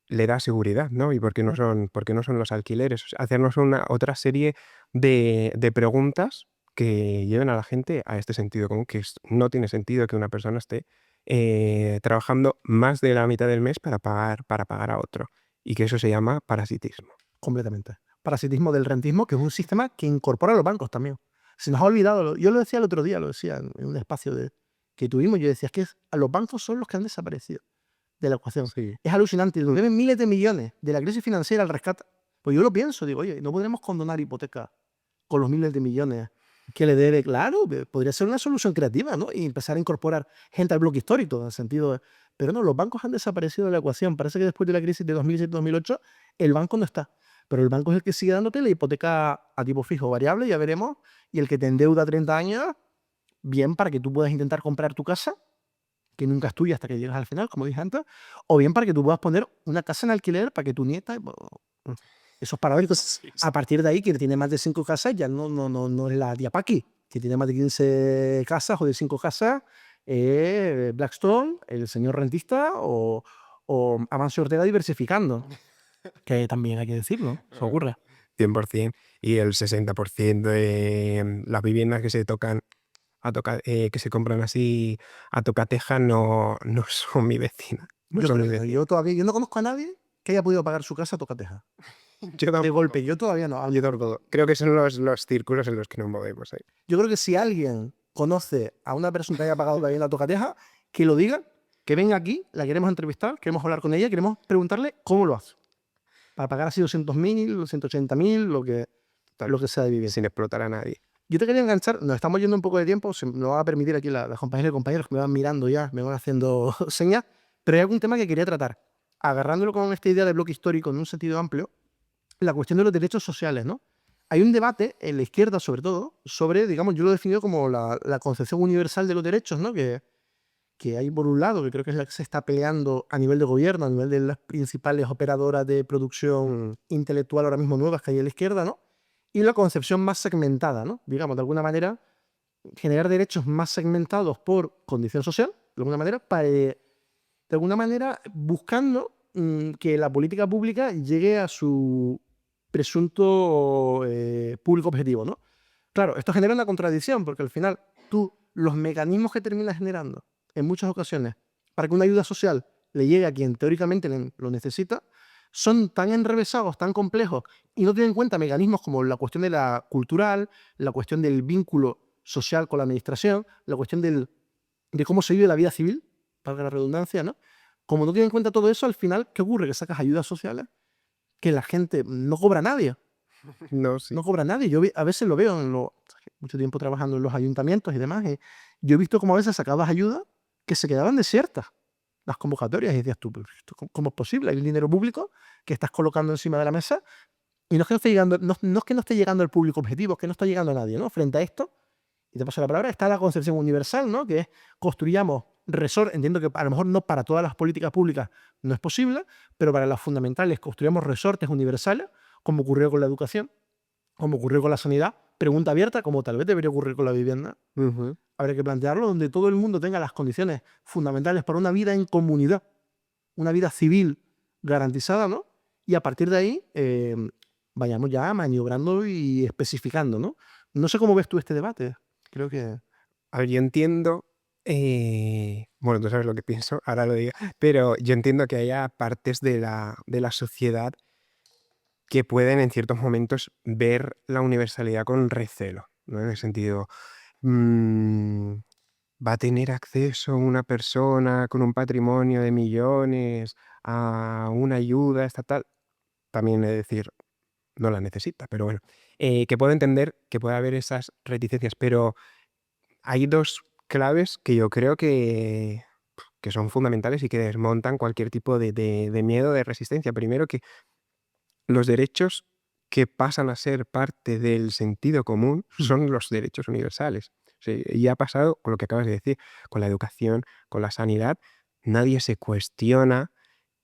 le da seguridad, ¿no? Y por qué no son los alquileres. O sea, hacernos otra serie de preguntas que lleven a la gente a este sentido común, que no tiene sentido que una persona esté trabajando más de la mitad del mes para pagar a otro. Y que eso se llama parasitismo. Completamente. Parasitismo del rentismo, que es un sistema que incorpora a los bancos también. Se nos ha olvidado, yo lo decía el otro día, lo decía en un espacio que tuvimos, yo decía, es que a los bancos son los que han desaparecido de la ecuación. Sí. Es alucinante, nos deben miles de millones de la crisis financiera al rescate. Pues yo lo pienso, digo, oye, no podremos condonar hipotecas con los miles de millones que le debe. Claro, podría ser una solución creativa, ¿no? Y empezar a incorporar gente al bloque histórico, en el sentido de... Pero no, los bancos han desaparecido de la ecuación. Parece que después de la crisis de 2007-2008, el banco no está. Pero el banco es el que sigue dándote la hipoteca a tipo fijo o variable, ya veremos, y el que te endeuda 30 años, bien para que tú puedas intentar comprar tu casa, que nunca es tuya hasta que llegas al final, como dije antes, o bien para que tú puedas poner una casa en alquiler para que tu nieta... Esos paradójicos. A partir de ahí, quien tiene más de 5 casas ya no es la Diapaki. Que tiene más de 15 casas o de 5 casas, Blackstone, el señor rentista o Amancio Ortega diversificando. Que también hay que decirlo, eso ocurre. 100%. Y el 60% de las viviendas que se tocan que se compran así a tocateja no son mi vecina. No Yo son mi creo, vecina. yo no conozco a nadie que haya podido pagar su casa a tocateja. Yo de tampoco. golpe. Yo todavía no. Yo tampoco. Creo que son los círculos en los que nos movemos ahí. Yo creo que si alguien conoce a una persona que haya pagado la vivienda tocateja, que lo diga, que venga aquí, la queremos entrevistar, queremos hablar con ella, queremos preguntarle cómo lo hace. Para pagar así 200.000, 180.000, Total, lo que sea de vivienda. sin explotar a nadie. Yo te quería enganchar, nos estamos yendo un poco de tiempo, se me va a permitir aquí las compañeras y compañeros que me van mirando ya, me van haciendo señas, pero hay algún tema que quería tratar. Agarrándolo con esta idea de bloque histórico en un sentido amplio, la cuestión de los derechos sociales, ¿no? Hay un debate en la izquierda, sobre todo, sobre, digamos, yo lo he definido como la concepción universal de los derechos, ¿no? Que hay por un lado, que creo que es la que se está peleando a nivel de gobierno, a nivel de las principales operadoras de producción intelectual ahora mismo nuevas que hay en la izquierda, ¿no? Y la concepción más segmentada, ¿no? Digamos, de alguna manera, generar derechos más segmentados por condición social, de alguna manera, para, de alguna manera, buscando que la política pública llegue a su presunto público objetivo, ¿no? Claro, esto genera una contradicción, porque al final tú, los mecanismos que terminas generando en muchas ocasiones para que una ayuda social le llegue a quien teóricamente lo necesita, son tan enrevesados, tan complejos, y no tienen en cuenta mecanismos como la cuestión de la cultural, la cuestión del vínculo social con la administración, la cuestión de cómo se vive la vida civil, para la redundancia, ¿no? Como no tienen en cuenta todo eso, al final, ¿qué ocurre? Que sacas ayudas sociales que la gente no cobra a nadie. No, sí. No cobra nadie. Yo a veces lo veo mucho tiempo trabajando en los ayuntamientos y demás. Yo he visto cómo a veces sacabas ayudas que se quedaban desiertas las convocatorias y decías tú, "Pero esto ¿cómo es posible? Hay un dinero público que estás colocando encima de la mesa y no es que no esté llegando, no es que no esté llegando al público objetivo, es que no está llegando a nadie, ¿no? Frente a esto, y te paso la palabra, está la concepción universal, ¿no? Que es construyamos resortes, entiendo que a lo mejor no para todas las políticas públicas no es posible, pero para las fundamentales construyamos resortes universales, como ocurrió con la educación, como ocurrió con la sanidad, pregunta abierta, como tal vez debería ocurrir con la vivienda. Ujú. Habría que plantearlo donde todo el mundo tenga las condiciones fundamentales para una vida en comunidad, una vida civil garantizada, ¿no? Y a partir de ahí vayamos ya maniobrando y especificando, ¿no? No sé cómo ves tú este debate. Creo que... A ver, yo entiendo, bueno, tú sabes lo que pienso, ahora lo digo, pero yo entiendo que haya partes de la sociedad que pueden en ciertos momentos ver la universalidad con recelo, ¿no? En el sentido, mm, ¿va a tener acceso una persona con un patrimonio de millones a una ayuda estatal? También es decir, no la necesita, pero bueno, que puedo entender que pueda haber esas reticencias, pero hay dos claves que yo creo que son fundamentales y que desmontan cualquier tipo de miedo, de resistencia. Primero, que los derechos que pasan a ser parte del sentido común son los derechos universales. O sea, y ha pasado con lo que acabas de decir, con la educación, con la sanidad. Nadie se cuestiona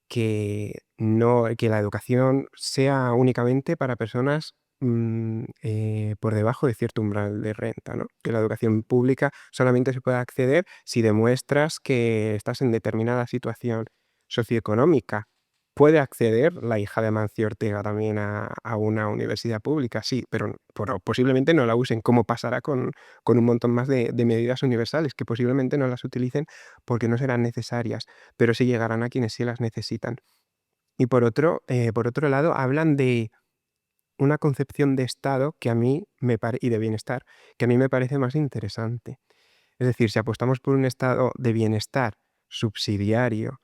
que la educación sea únicamente para personas por debajo de cierto umbral de renta, ¿no? Que la educación pública solamente se puede acceder si demuestras que estás en determinada situación socioeconómica. ¿Puede acceder la hija de Amancio Ortega también a una universidad pública? Sí, pero posiblemente no la usen, como pasará con un montón más de medidas universales, que posiblemente no las utilicen porque no serán necesarias, pero sí llegarán a quienes sí las necesitan. Y por otro lado, hablan de una concepción de Estado que a mí y de bienestar, que a mí me parece más interesante. Es decir, si apostamos por un estado de bienestar subsidiario,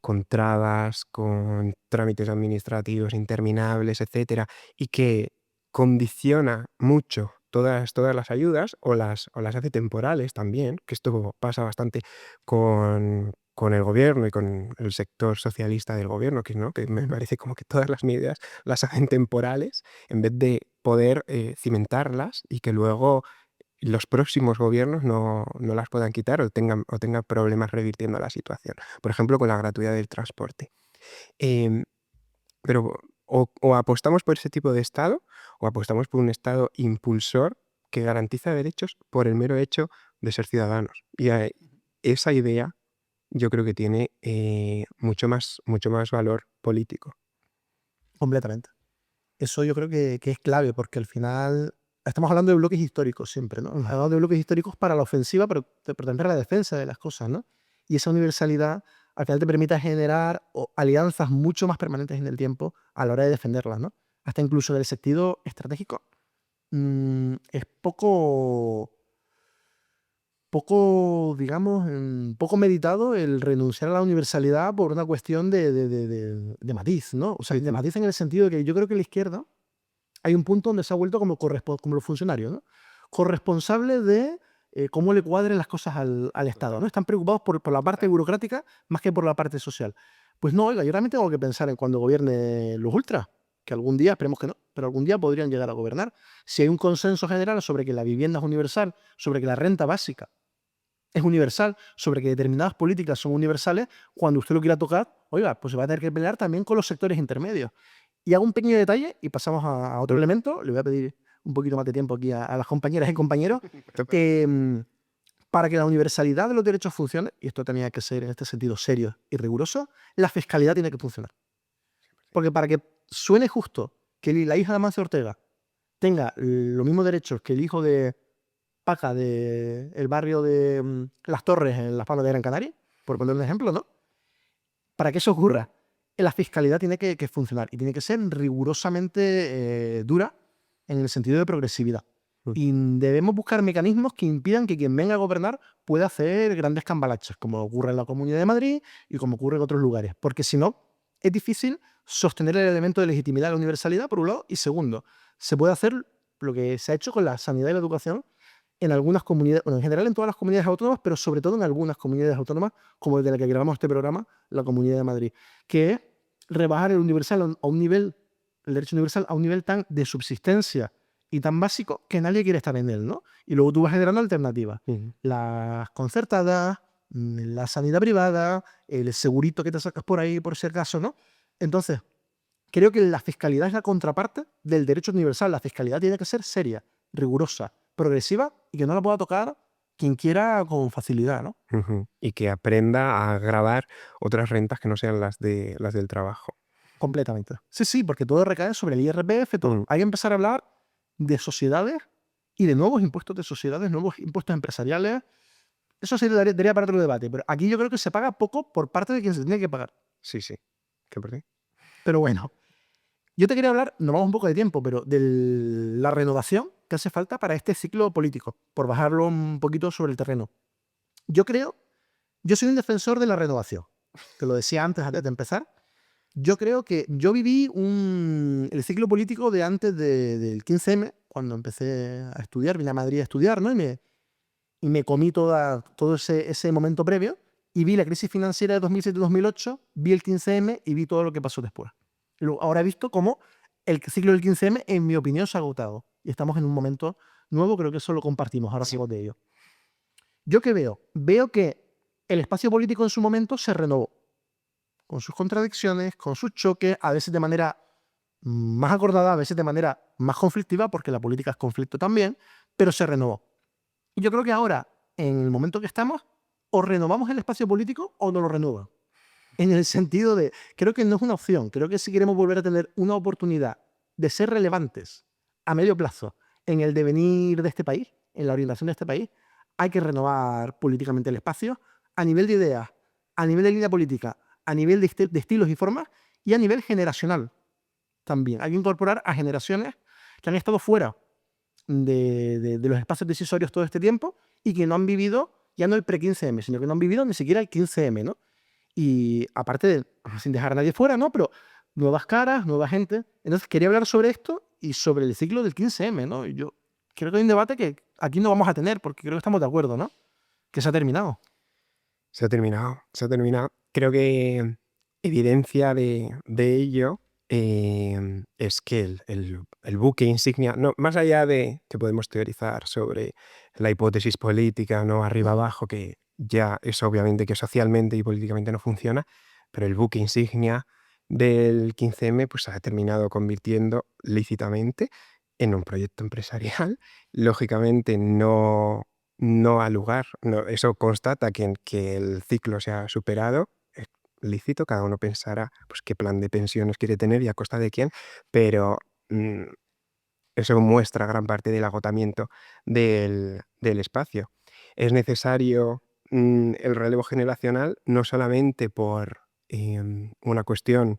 con trabas, con trámites administrativos interminables, etcétera, y que condiciona mucho todas las ayudas o las hace temporales también, que esto pasa bastante con el gobierno y con el sector socialista del gobierno, que, ¿no? Que me parece como que todas las medidas las hacen temporales en vez de poder cimentarlas y que luego los próximos gobiernos no las puedan quitar o tengan problemas revirtiendo la situación. Por ejemplo, con la gratuidad del transporte. Em, pero o apostamos por ese tipo de Estado o apostamos por un Estado impulsor que garantiza derechos por el mero hecho de ser ciudadanos. Y esa idea yo creo que tiene mucho más valor político. Completamente. Eso yo creo que es clave, porque al final estamos hablando de bloques históricos siempre, ¿no? Hablamos de bloques históricos para la ofensiva, pero también para la defensa de las cosas, ¿no? Y esa universalidad al final te permite generar alianzas mucho más permanentes en el tiempo a la hora de defenderlas, ¿no? Hasta incluso en el sentido estratégico, es digamos, poco meditado el renunciar a la universalidad por una cuestión de matiz, ¿no? O sea, de matiz en el sentido de que yo creo que la izquierda hay un punto donde se ha vuelto como los funcionarios, ¿no? Corresponsable de cómo le cuadren las cosas al Estado, ¿no? Están preocupados por la parte burocrática más que por la parte social. Pues no, oiga, yo también tengo que pensar en cuando gobierne los ultras, que algún día, esperemos que no, pero algún día podrían llegar a gobernar. Si hay un consenso general sobre que la vivienda es universal, sobre que la renta básica es universal, sobre que determinadas políticas son universales, cuando usted lo quiera tocar, oiga, pues se va a tener que pelear también con los sectores intermedios. Y hago un pequeño detalle y pasamos a otro elemento. Le voy a pedir un poquito más de tiempo aquí a las compañeras y compañeros. Em, para que la universalidad de los derechos funcione, y esto tenía que ser en este sentido serio y riguroso, la fiscalidad tiene que funcionar. Porque para que suene justo que la hija de Amancio Ortega tenga los mismos derechos que el hijo de Paca del barrio de Las Torres en Las Palmas de Gran Canaria, por poner un ejemplo, ¿no? Para que eso ocurra, la fiscalidad tiene que funcionar y tiene que ser rigurosamente dura en el sentido de progresividad. Y debemos buscar mecanismos que impidan que quien venga a gobernar pueda hacer grandes cambalaches, como ocurre en la Comunidad de Madrid y como ocurre en otros lugares. Porque si no, es difícil sostener el elemento de legitimidad de la universalidad, por un lado, y segundo, se puede hacer lo que se ha hecho con la sanidad y la educación en algunas comunidades, bueno, en general en todas las comunidades autónomas, pero sobre todo en algunas comunidades autónomas, como desde la que grabamos este programa, la Comunidad de Madrid, que es rebajar el universal a un nivel, el derecho universal a un nivel tan de subsistencia y tan básico que nadie quiere estar en él, ¿no? Y luego tú vas generando alternativas. Las concertadas, la sanidad privada, el segurito que te sacas por ahí por si acaso, ¿no? Entonces, creo que la fiscalidad es la contraparte del derecho universal. La fiscalidad tiene que ser seria, rigurosa, progresiva y que no la pueda tocar quien quiera con facilidad, ¿no? Y que aprenda a grabar otras rentas que no sean las del trabajo. Completamente. Sí, sí, porque todo recae sobre el IRPF, todo. Hay que empezar a hablar de sociedades y de nuevos impuestos de sociedades, nuevos impuestos empresariales. Eso sí daría para otro debate, pero aquí yo creo que se paga poco por parte de quien se tiene que pagar. Sí. ¿Qué por qué? Pero bueno, yo te quería hablar, nos vamos un poco de tiempo, pero de la renovación que hace falta para este ciclo político, por bajarlo un poquito sobre el terreno. Yo soy un defensor de la renovación. Te lo decía antes de empezar. Yo creo que yo viví el ciclo político de antes del 15M, cuando empecé a estudiar, vine a Madrid a estudiar, ¿no? Y me comí todo ese momento previo y vi la crisis financiera de 2007-2008, vi el 15M y vi todo lo que pasó después. Ahora he visto cómo el ciclo del 15M, en mi opinión, se ha agotado. Y estamos en un momento nuevo, creo que eso lo compartimos, ahora hablamos de ello. ¿Yo qué veo? Veo que el espacio político en su momento se renovó, con sus contradicciones, con sus choques, a veces de manera más acordada, a veces de manera más conflictiva, porque la política es conflicto también, pero se renovó. Y yo creo que ahora, en el momento que estamos, o renovamos el espacio político o no lo renuevan. En el sentido de, creo que no es una opción, creo que si queremos volver a tener una oportunidad de ser relevantes a medio plazo en el devenir de este país, en la orientación de este país, hay que renovar políticamente el espacio a nivel de ideas, a nivel de línea política, a nivel de estilos y formas y a nivel generacional también. Hay que incorporar a generaciones que han estado fuera de los espacios decisorios todo este tiempo y que no han vivido ya no el pre-15M, sino que no han vivido ni siquiera el 15M, ¿no? Y aparte de, sin dejar a nadie fuera, ¿no? Pero nuevas caras, nueva gente. Entonces quería hablar sobre esto y sobre el ciclo del 15M, ¿no? Y yo creo que hay un debate que aquí no vamos a tener porque creo que estamos de acuerdo, ¿no? Que se ha terminado. Se ha terminado. Creo que evidencia de ello es que el buque insignia, no, más allá de que podemos teorizar sobre la hipótesis política, ¿no? Arriba abajo, que ya es obviamente que socialmente y políticamente no funciona, pero el buque insignia del 15M pues, se ha terminado convirtiendo lícitamente en un proyecto empresarial. Lógicamente no ha lugar, eso constata que el ciclo se ha superado, es lícito, cada uno pensará pues, qué plan de pensiones quiere tener y a costa de quién, pero eso muestra gran parte del agotamiento del espacio. Es necesario el relevo generacional no solamente por una cuestión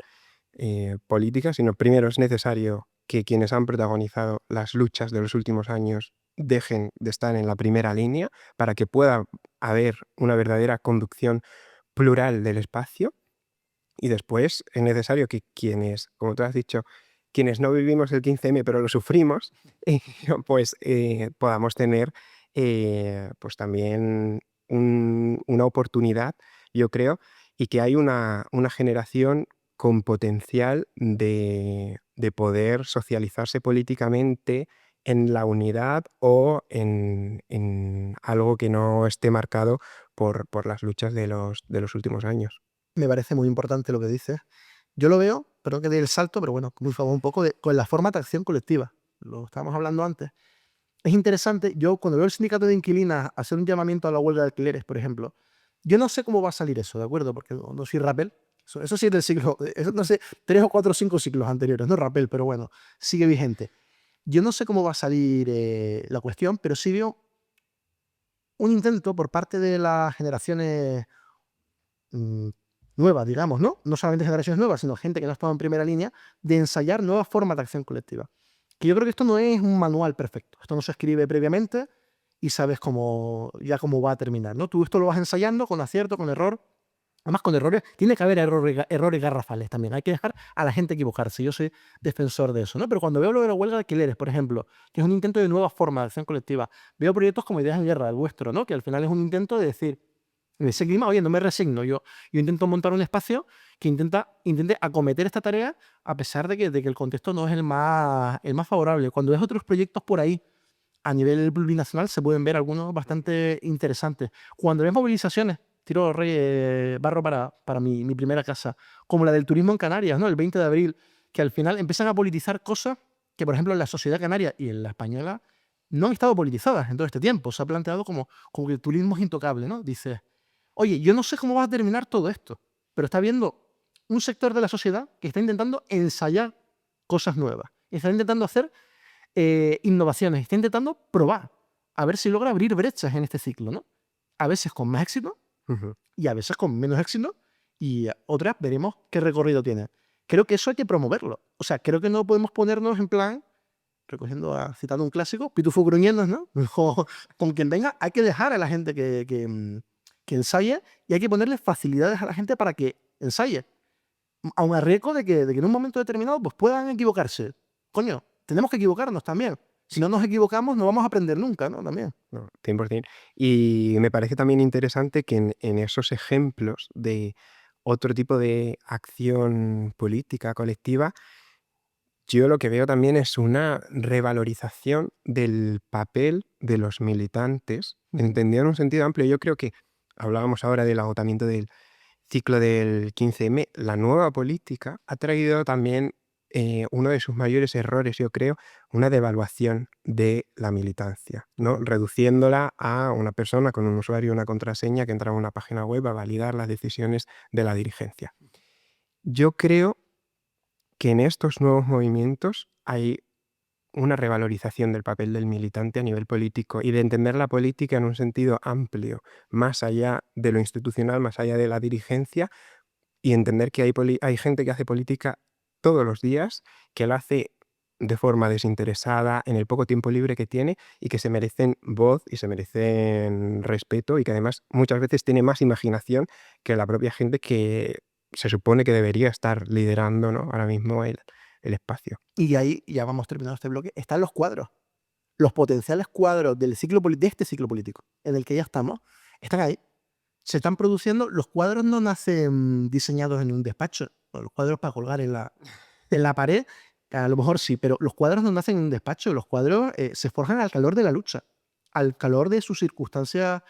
política, sino primero es necesario que quienes han protagonizado las luchas de los últimos años dejen de estar en la primera línea para que pueda haber una verdadera conducción plural del espacio. Y después es necesario que quienes, como tú has dicho, quienes no vivimos el 15M pero lo sufrimos, pues podamos tener pues también una oportunidad, yo creo, y que hay una generación con potencial de poder socializarse políticamente en la unidad o en algo que no esté marcado por las luchas de los últimos años. Me parece muy importante lo que dices. Yo lo veo, perdón que dé el salto, pero bueno, muy favor un poco con la forma de acción colectiva. Lo estábamos hablando antes. Es interesante, yo cuando veo el sindicato de inquilinas hacer un llamamiento a la huelga de alquileres, por ejemplo, yo no sé cómo va a salir eso, ¿de acuerdo? Porque no soy rapel. Eso sí es del siglo, eso no sé, 3 o 4 o 5 siglos anteriores, no rapel, pero bueno, sigue vigente. Yo no sé cómo va a salir la cuestión, pero sí veo un intento por parte de las generaciones mm, nuevas, digamos, ¿no? No solamente generaciones nuevas, sino gente que no ha estado en primera línea, de ensayar nuevas formas de acción colectiva. Que yo creo que esto no es un manual perfecto. Esto no se escribe previamente y sabes cómo va a terminar, ¿no? Tú esto lo vas ensayando con acierto, con error. Además, con errores, tiene que haber errores garrafales también. Hay que dejar a la gente equivocarse. Yo soy defensor de eso, ¿no? Pero cuando veo lo de la huelga de alquileres, por ejemplo, que es un intento de nuevas formas de acción colectiva, veo proyectos como Ideas en Guerra, el vuestro, ¿no? Que al final es un intento de decir, en ese clima, oye, no me resigno. Yo intento montar un espacio que intente acometer esta tarea a pesar de que el contexto no es el más favorable. Cuando ves otros proyectos por ahí, a nivel plurinacional, se pueden ver algunos bastante interesantes. Cuando ves movilizaciones, tiro barro para mi primera casa, como la del turismo en Canarias, ¿no? El 20 de abril, que al final empiezan a politizar cosas que, por ejemplo, en la sociedad canaria y en la española no han estado politizadas en todo este tiempo. Se ha planteado como que el turismo es intocable, ¿no? Dices, oye, yo no sé cómo va a terminar todo esto, pero está habiendo un sector de la sociedad que está intentando ensayar cosas nuevas, está intentando hacer innovaciones, está intentando probar, a ver si logra abrir brechas en este ciclo, ¿no? A veces con más éxito Ujú. y a veces con menos éxito y otras veremos qué recorrido tiene. Creo que eso hay que promoverlo. O sea, creo que no podemos ponernos en plan, citando un clásico, pitufo gruñendo, ¿no? O con quien venga, hay que dejar a la gente que ensaye y hay que ponerle facilidades a la gente para que ensaye. Aun a riesgo de que en un momento determinado pues puedan equivocarse. Coño, tenemos que equivocarnos también. Si no nos equivocamos, no vamos a aprender nunca, ¿no? También. No, 100%. Y me parece también interesante que en esos ejemplos de otro tipo de acción política colectiva, yo lo que veo también es una revalorización del papel de los militantes, entendido en un sentido amplio. Yo creo que hablábamos ahora del agotamiento del ciclo del 15M, la nueva política ha traído también uno de sus mayores errores, yo creo, una devaluación de la militancia, ¿no? Reduciéndola a una persona con un usuario y una contraseña que entra a una página web a validar las decisiones de la dirigencia. Yo creo que en estos nuevos movimientos hay una revalorización del papel del militante a nivel político y de entender la política en un sentido amplio, más allá de lo institucional, más allá de la dirigencia, y entender que hay gente que hace política todos los días, que lo hace de forma desinteresada, en el poco tiempo libre que tiene, y que se merecen voz y se merecen respeto, y que además muchas veces tiene más imaginación que la propia gente que se supone que debería estar liderando, ¿no?, ahora mismo el espacio. Y ahí, ya vamos terminando este bloque, están los cuadros. Los potenciales cuadros de este ciclo político en el que ya estamos, están ahí. Se están produciendo. Los cuadros no nacen diseñados en un despacho. Bueno, los cuadros para colgar en la pared, a lo mejor sí, pero los cuadros no nacen en un despacho. Los cuadros se forjan al calor de la lucha, al calor de sus circunstancias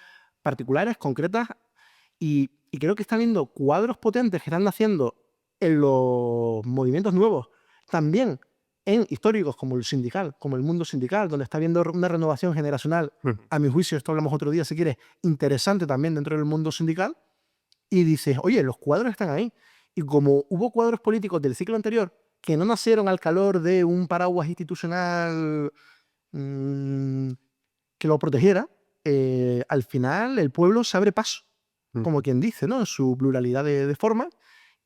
particulares, concretas. Y creo que está habiendo cuadros potentes que están naciendo en los movimientos nuevos, también en históricos como el sindical, como el mundo sindical, donde está habiendo una renovación generacional, Ujú. a mi juicio, esto hablamos otro día si quieres, interesante también dentro del mundo sindical, y dices, oye, los cuadros están ahí. Y como hubo cuadros políticos del ciclo anterior que no nacieron al calor de un paraguas institucional mm, que lo protegiera, al final el pueblo se abre paso, como Ujú. quien dice, ¿no? En su pluralidad de formas,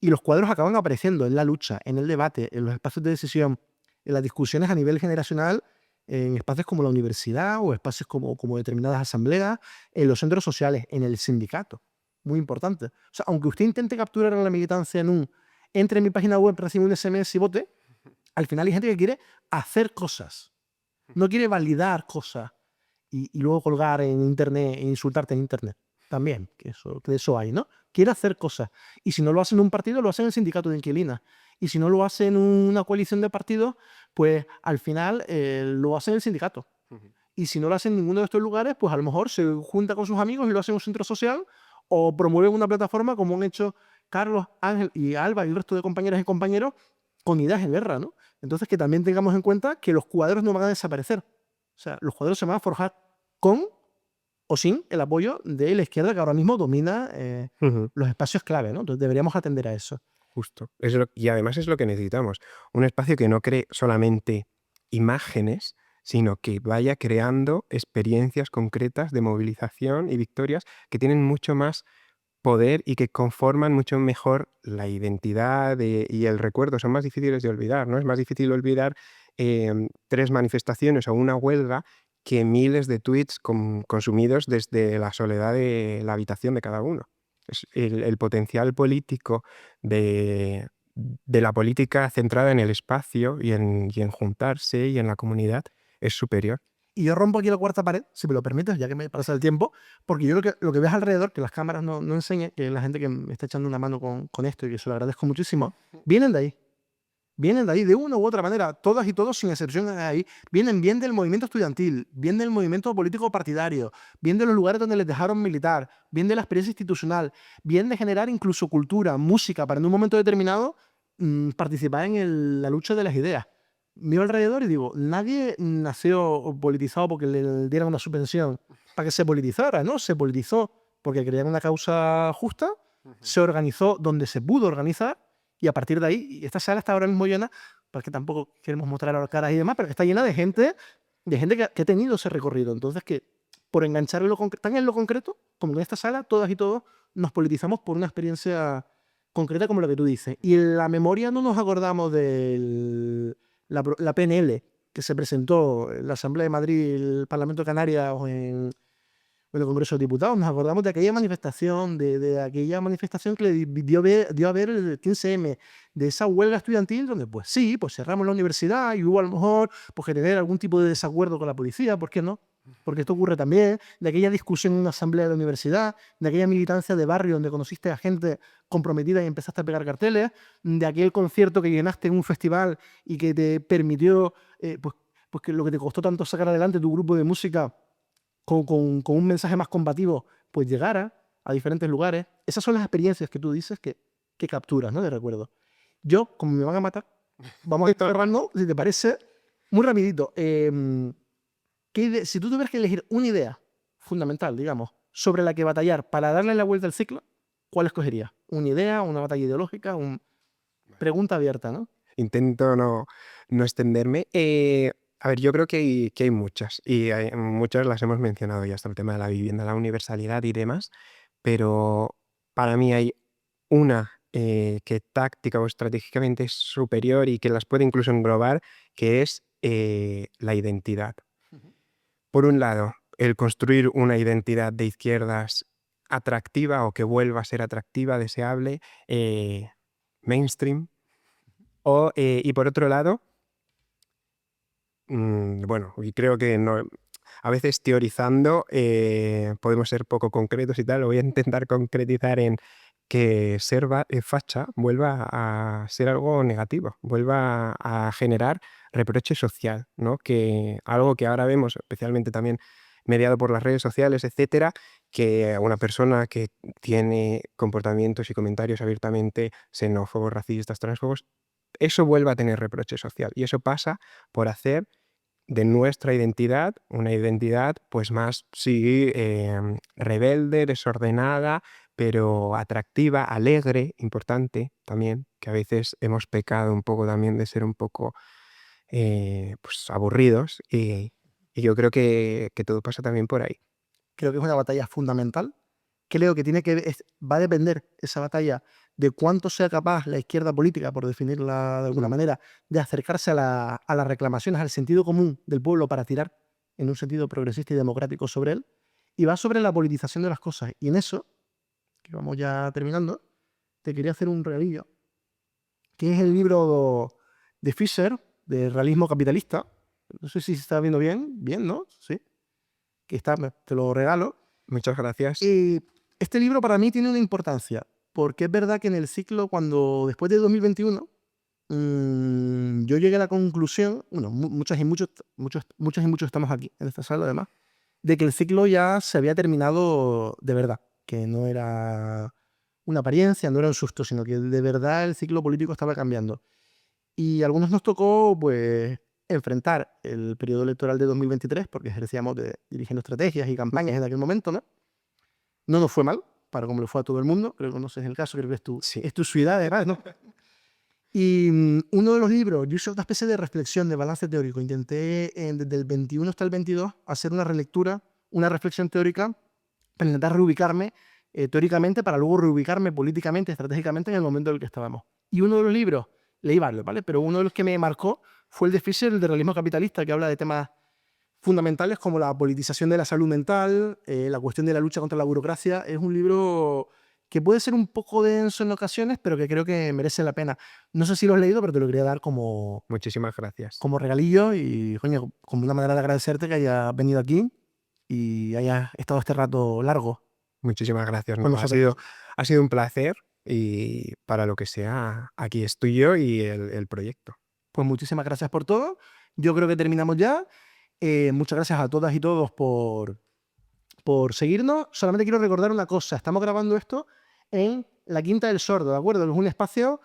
Y los cuadros acaban apareciendo en la lucha, en el debate, en los espacios de decisión, en las discusiones a nivel generacional, en espacios como la universidad o espacios como determinadas asambleas, en los centros sociales, en el sindicato. Muy importante. O sea, aunque usted intente capturar la militancia en un entre en mi página web, recibe un SMS y vote, al final hay gente que quiere hacer cosas. No quiere validar cosas y luego colgar en internet e insultarte en internet. También, que de eso hay, ¿no? Quiere hacer cosas. Y si no lo hace en un partido, lo hace en el sindicato de inquilinas. Y si no lo hace en una coalición de partidos, pues al final lo hace en el sindicato. Y si no lo hace en ninguno de estos lugares, pues a lo mejor se junta con sus amigos y lo hace en un centro social o promueve una plataforma como han hecho Carlos, Ángel y Alba y el resto de compañeras y compañeros con ideas en guerra, ¿no? Entonces que también tengamos en cuenta que los cuadros no van a desaparecer. O sea, los cuadros se van a forjar con o sin el apoyo de la izquierda que ahora mismo domina Ujú. los espacios clave, ¿no? Entonces deberíamos atender a eso. Justo. Y además es lo que necesitamos. Un espacio que no cree solamente imágenes, sino que vaya creando experiencias concretas de movilización y victorias que tienen mucho más poder y que conforman mucho mejor la identidad y el recuerdo. Son más difíciles de olvidar, ¿no? Es más difícil olvidar 3 manifestaciones o una huelga que miles de tweets consumidos desde la soledad de la habitación de cada uno. El potencial político de, de la política centrada en el espacio y en juntarse y en la comunidad es superior. Y yo rompo aquí la cuarta pared, si me lo permites, ya que me pasa el tiempo, porque yo lo que ves alrededor, que las cámaras no enseñen, que la gente que me está echando una mano con esto y que se lo agradezco muchísimo, vienen de ahí. Vienen de ahí, de una u otra manera, todas y todos sin excepción de ahí, vienen bien del movimiento estudiantil, bien del movimiento político partidario, bien de los lugares donde les dejaron militar, bien de la experiencia institucional, bien de generar incluso cultura, música, para en un momento determinado participar en la lucha de las ideas. Miro alrededor y digo, nadie nació politizado porque le dieran una subvención para que se politizara, ¿no? Se politizó porque creían una causa justa, se organizó donde se pudo organizar y a partir de ahí, y esta sala está ahora mismo llena, porque tampoco queremos mostrar las caras y demás, pero está llena de gente que ha tenido ese recorrido. Entonces, que por enganchar en tan en lo concreto, como en esta sala, todas y todos nos politizamos por una experiencia concreta como la que tú dices. Y en la memoria no nos acordamos de la PNL que se presentó en la Asamblea de Madrid, el Parlamento de Canarias o en el Congreso de Diputados. Nos acordamos de aquella manifestación, de aquella manifestación que le dio a ver el 15M, de esa huelga estudiantil donde, pues sí, pues cerramos la universidad y hubo a lo mejor pues, que tener algún tipo de desacuerdo con la policía, ¿por qué no? Porque esto ocurre también, de aquella discusión en una asamblea de la universidad, de aquella militancia de barrio donde conociste a gente comprometida y empezaste a pegar carteles, de aquel concierto que llenaste en un festival y que te permitió, pues que lo que te costó tanto sacar adelante tu grupo de música con un mensaje más combativo, pues llegara a diferentes lugares. Esas son las experiencias que tú dices que capturas, ¿no? De recuerdo. Yo, como me van a matar, vamos a ir cerrando, si te parece, muy rapidito. Si tú tuvieras que elegir una idea fundamental, digamos, sobre la que batallar para darle la vuelta al ciclo, ¿cuál escogerías? ¿Una idea, una batalla ideológica? Pregunta abierta, ¿no? Intento no extenderme. A ver, yo creo que hay muchas, y muchas las hemos mencionado ya, hasta el tema de la vivienda, la universalidad y demás, pero para mí hay una que táctica o estratégicamente es superior y que las puede incluso englobar, que es la identidad. Por un lado, el construir una identidad de izquierdas atractiva o que vuelva a ser atractiva, deseable, mainstream, y por otro lado, bueno, y creo que no, a veces teorizando podemos ser poco concretos y tal, lo voy a intentar concretizar en que ser facha vuelva a ser algo negativo, vuelva a generar reproche social, ¿no? Que algo que ahora vemos, especialmente también mediado por las redes sociales, etcétera, que una persona que tiene comportamientos y comentarios abiertamente xenófobos, racistas, transfobos, eso vuelva a tener reproche social. Y eso pasa por hacer de nuestra identidad una identidad pues más, sí, rebelde, desordenada, pero atractiva, alegre, importante también, que a veces hemos pecado un poco también de ser un poco pues aburridos y yo creo que todo pasa también por ahí. Creo que es una batalla fundamental. Creo que va a depender esa batalla de cuánto sea capaz la izquierda política, por definirla de alguna manera, de acercarse a las reclamaciones, al sentido común del pueblo para tirar en un sentido progresista y democrático sobre él, y va sobre la politización de las cosas. Y en eso, que vamos ya terminando, te quería hacer un regalillo, que es el libro de Fisher, de Realismo Capitalista. No sé si se está viendo bien, ¿no? Sí. Que está, te lo regalo. Muchas gracias. Este libro para mí tiene una importancia, porque es verdad que en el ciclo, después de 2021, yo llegué a la conclusión, bueno, muchas y muchos estamos aquí, en esta sala además, de que el ciclo ya se había terminado de verdad, que no era una apariencia, no era un susto, sino que de verdad el ciclo político estaba cambiando. Y a algunos nos tocó, pues, enfrentar el periodo electoral de 2023, porque ejercíamos dirigiendo estrategias y campañas en aquel momento, ¿no? No nos fue mal, para como le fue a todo el mundo, creo que conoces el caso, creo que Sí. es tu ciudad, además, ¿no? Y uno de los libros, yo hice una especie de reflexión, de balance teórico. Intenté, desde el 21 hasta el 22, hacer una relectura, una reflexión teórica, para intentar reubicarme teóricamente, para luego reubicarme políticamente, estratégicamente en el momento en el que estábamos. Y uno de los libros, leí varios, ¿vale? Pero uno de los que me marcó fue el de Fisher, el de Realismo Capitalista, que habla de temas fundamentales como la politización de la salud mental, la cuestión de la lucha contra la burocracia. Es un libro que puede ser un poco denso en ocasiones, pero que creo que merece la pena. No sé si lo has leído, pero te lo quería dar Muchísimas gracias. como regalillo y, coño, como una manera de agradecerte que hayas venido aquí y hayas estado este rato largo Muchísimas gracias. con No, nosotros. ha sido un placer y para lo que sea, aquí estoy yo y el proyecto. Pues muchísimas gracias por todo. Yo creo que terminamos ya. Muchas gracias a todas y todos por seguirnos. Solamente quiero recordar una cosa. Estamos grabando esto en la Quinta del Sordo, ¿de acuerdo? Es un espacio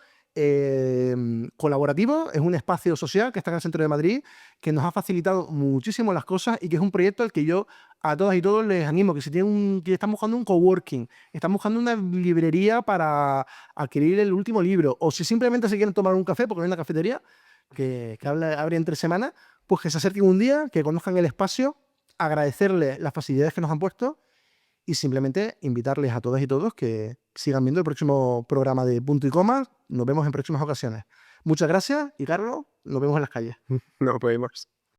colaborativo, es un espacio social que está en el centro de Madrid, que nos ha facilitado muchísimo las cosas y que es un proyecto al que yo a todas y todos les animo, que si tienen que están buscando un coworking, están buscando una librería para adquirir el último libro, o si simplemente se quieren tomar un café, porque hay una cafetería que abre entre semanas, pues que se acerquen un día, que conozcan el espacio, agradecerles las facilidades que nos han puesto y simplemente invitarles a todas y todos que sigan viendo el próximo programa de Punto y Coma. Nos vemos en próximas ocasiones. Muchas gracias y Carlos, nos vemos en las calles. Nos vemos.